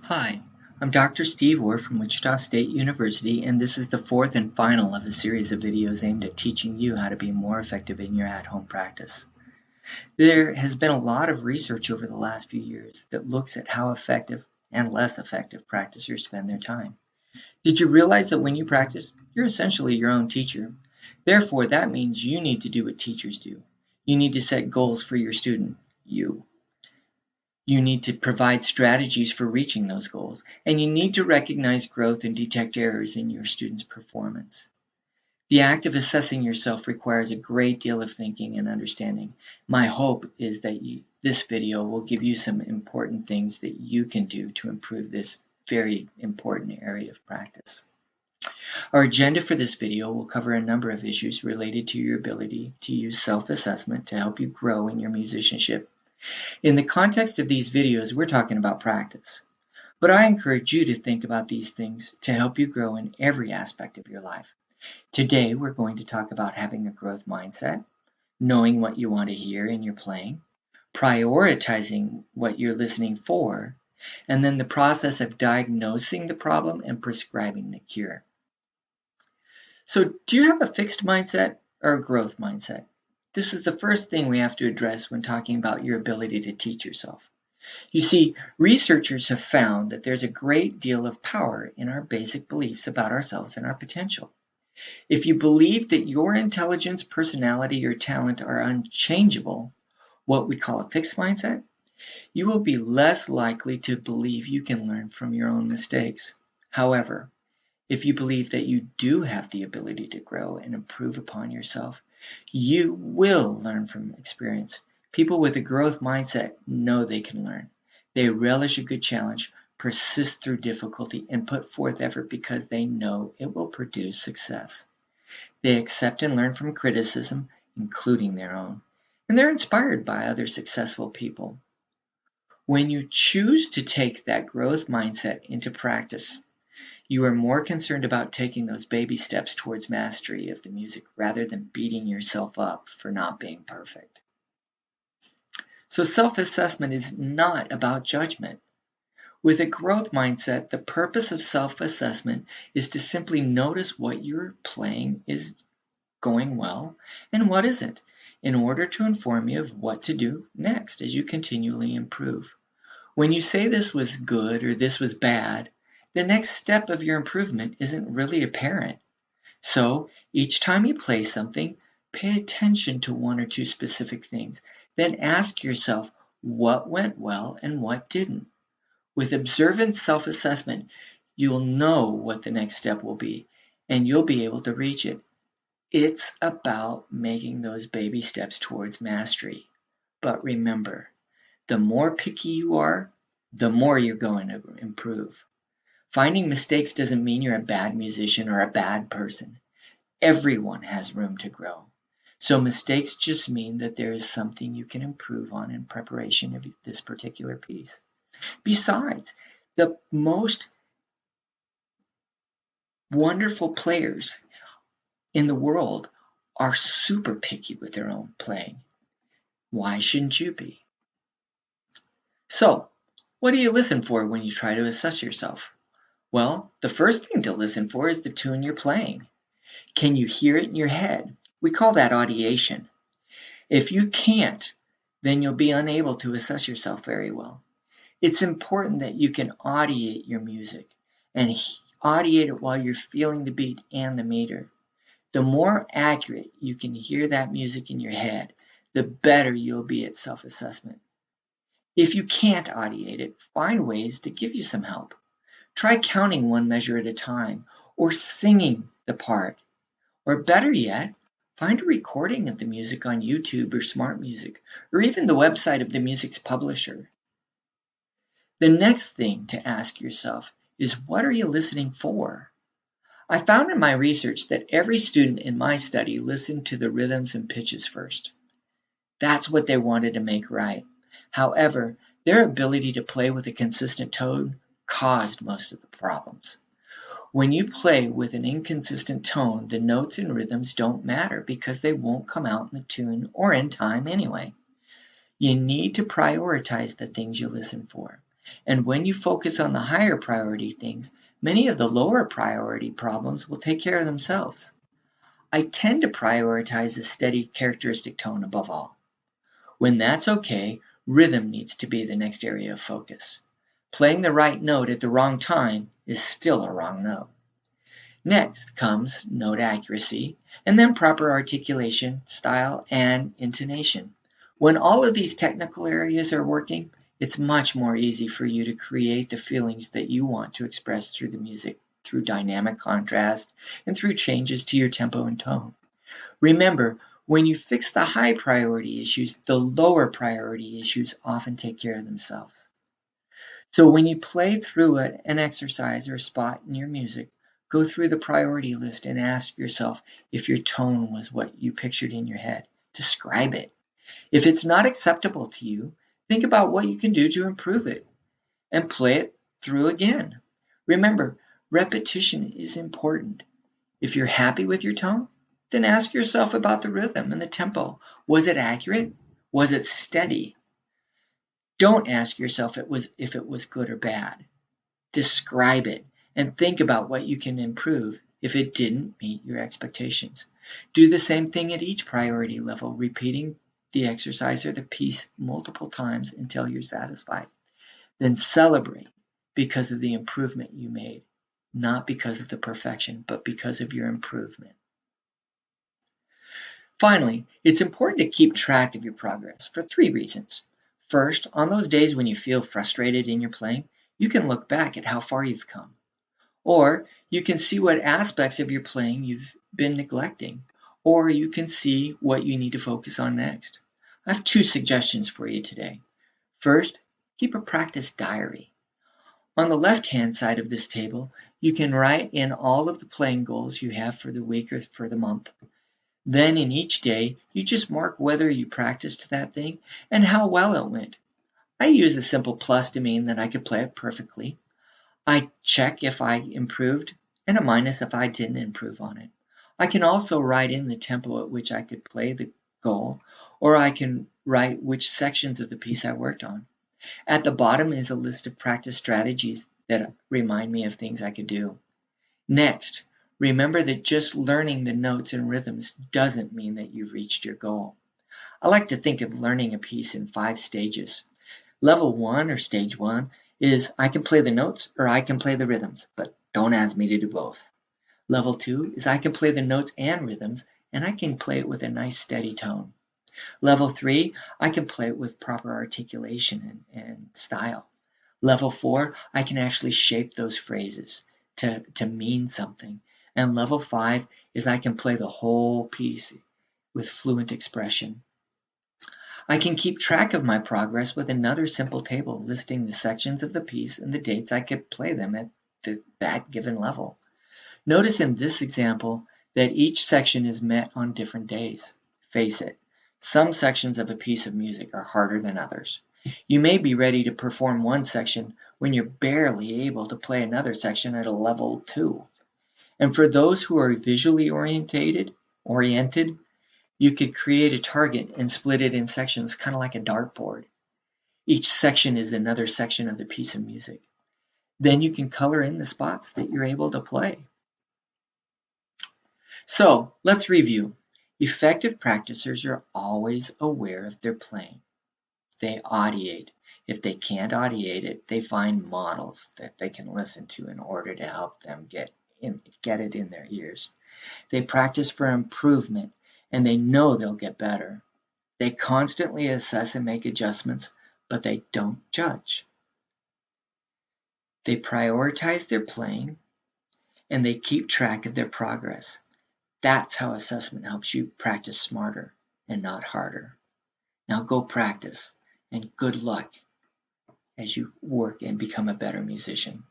Hi, I'm Dr. Steve Orr from Wichita State University, and this is the fourth and final of a series of videos aimed at teaching you how to be more effective in your at-home practice. There has been a lot of research over the last few years that looks at how effective and less effective practicers spend their time. Did you realize that when you practice, you're essentially your own teacher? Therefore, that means you need to do what teachers do. You need to set goals for your student, you. You need to provide strategies for reaching those goals, and you need to recognize growth and detect errors in your students' performance. The act of assessing yourself requires a great deal of thinking and understanding. My hope is that this video will give you some important things that you can do to improve this very important area of practice. Our agenda for this video will cover a number of issues related to your ability to use self-assessment to help you grow in your musicianship. In the context of these videos, we're talking about practice. But I encourage you to think about these things to help you grow in every aspect of your life. Today, we're going to talk about having a growth mindset, knowing what you want to hear in your playing, prioritizing what you're listening for, and then the process of diagnosing the problem and prescribing the cure. So, do you have a fixed mindset or a growth mindset? This is the first thing we have to address when talking about your ability to teach yourself. You see, researchers have found that there's a great deal of power in our basic beliefs about ourselves and our potential. If you believe that your intelligence, personality, or talent are unchangeable, what we call a fixed mindset, you will be less likely to believe you can learn from your own mistakes. However, if you believe that you do have the ability to grow and improve upon yourself, you will learn from experience. People with a growth mindset know they can learn. They relish a good challenge, persist through difficulty, and put forth effort because they know it will produce success. They accept and learn from criticism, including their own, and they're inspired by other successful people. When you choose to take that growth mindset into practice, you are more concerned about taking those baby steps towards mastery of the music rather than beating yourself up for not being perfect. So self-assessment is not about judgment. With a growth mindset, the purpose of self-assessment is to simply notice what you're playing is going well and what isn't, in order to inform you of what to do next as you continually improve. When you say this was good or this was bad, the next step of your improvement isn't really apparent. So each time you play something, pay attention to one or two specific things. Then ask yourself what went well and what didn't. With observant self-assessment, you'll know what the next step will be, and you'll be able to reach it. It's about making those baby steps towards mastery. But remember, the more picky you are, the more you're going to improve. Finding mistakes doesn't mean you're a bad musician or a bad person. Everyone has room to grow. So mistakes just mean that there is something you can improve on in preparation of this particular piece. Besides, the most wonderful players in the world are super picky with their own playing. Why shouldn't you be? So, what do you listen for when you try to assess yourself? Well, the first thing to listen for is the tune you're playing. Can you hear it in your head? We call that audiation. If you can't, then you'll be unable to assess yourself very well. It's important that you can audiate your music and audiate it while you're feeling the beat and the meter. The more accurate you can hear that music in your head, the better you'll be at self-assessment. If you can't audiate it, find ways to give you some help. Try counting one measure at a time, or singing the part. Or better yet, find a recording of the music on YouTube or Smart Music, or even the website of the music's publisher. The next thing to ask yourself is, what are you listening for? I found in my research that every student in my study listened to the rhythms and pitches first. That's what they wanted to make right. However, their ability to play with a consistent tone caused most of the problems. When you play with an inconsistent tone, the notes and rhythms don't matter because they won't come out in the tune or in time anyway. You need to prioritize the things you listen for. And when you focus on the higher priority things, many of the lower priority problems will take care of themselves. I tend to prioritize a steady characteristic tone above all. When that's okay, rhythm needs to be the next area of focus. Playing the right note at the wrong time is still a wrong note. Next comes note accuracy, and then proper articulation, style, and intonation. When all of these technical areas are working, it's much more easy for you to create the feelings that you want to express through the music, through dynamic contrast, and through changes to your tempo and tone. Remember, when you fix the high priority issues, the lower priority issues often take care of themselves. So when you play through an exercise or a spot in your music, go through the priority list and ask yourself if your tone was what you pictured in your head. Describe it. If it's not acceptable to you, think about what you can do to improve it and play it through again. Remember, repetition is important. If you're happy with your tone, then ask yourself about the rhythm and the tempo. Was it accurate? Was it steady? Don't ask yourself if it was good or bad. Describe it and think about what you can improve if it didn't meet your expectations. Do the same thing at each priority level, repeating the exercise or the piece multiple times until you're satisfied. Then celebrate because of the improvement you made, not because of the perfection, but because of your improvement. Finally, it's important to keep track of your progress for 3 reasons. First, on those days when you feel frustrated in your playing, you can look back at how far you've come. Or you can see what aspects of your playing you've been neglecting. Or you can see what you need to focus on next. I have 2 suggestions for you today. First, keep a practice diary. On the left-hand side of this table, you can write in all of the playing goals you have for the week or for the month. Then in each day, you just mark whether you practiced that thing and how well it went. I use a simple plus to mean that I could play it perfectly. I check if I improved and a minus if I didn't improve on it. I can also write in the tempo at which I could play the goal, or I can write which sections of the piece I worked on. At the bottom is a list of practice strategies that remind me of things I could do. Next, remember that just learning the notes and rhythms doesn't mean that you've reached your goal. I like to think of learning a piece in 5 stages. Level 1 or stage 1 is I can play the notes or I can play the rhythms, but don't ask me to do both. Level 2 is I can play the notes and rhythms and I can play it with a nice steady tone. Level 3, I can play it with proper articulation and style. Level 4, I can actually shape those phrases to mean something. And level 5 is I can play the whole piece with fluent expression. I can keep track of my progress with another simple table listing the sections of the piece and the dates I could play them at that given level. Notice in this example that each section is met on different days. Face it, some sections of a piece of music are harder than others. You may be ready to perform one section when you're barely able to play another section at a level 2. And for those who are visually oriented, you could create a target and split it in sections, kind of like a dartboard. Each section is another section of the piece of music. Then you can color in the spots that you're able to play. So let's review. Effective practicers are always aware of their playing. They audiate. If they can't audiate it, they find models that they can listen to in order to help them get it in their ears. They practice for improvement, and they know they'll get better. They constantly assess and make adjustments, but they don't judge. They prioritize their playing, and they keep track of their progress. That's how assessment helps you practice smarter and not harder. Now go practice, and good luck as you work and become a better musician.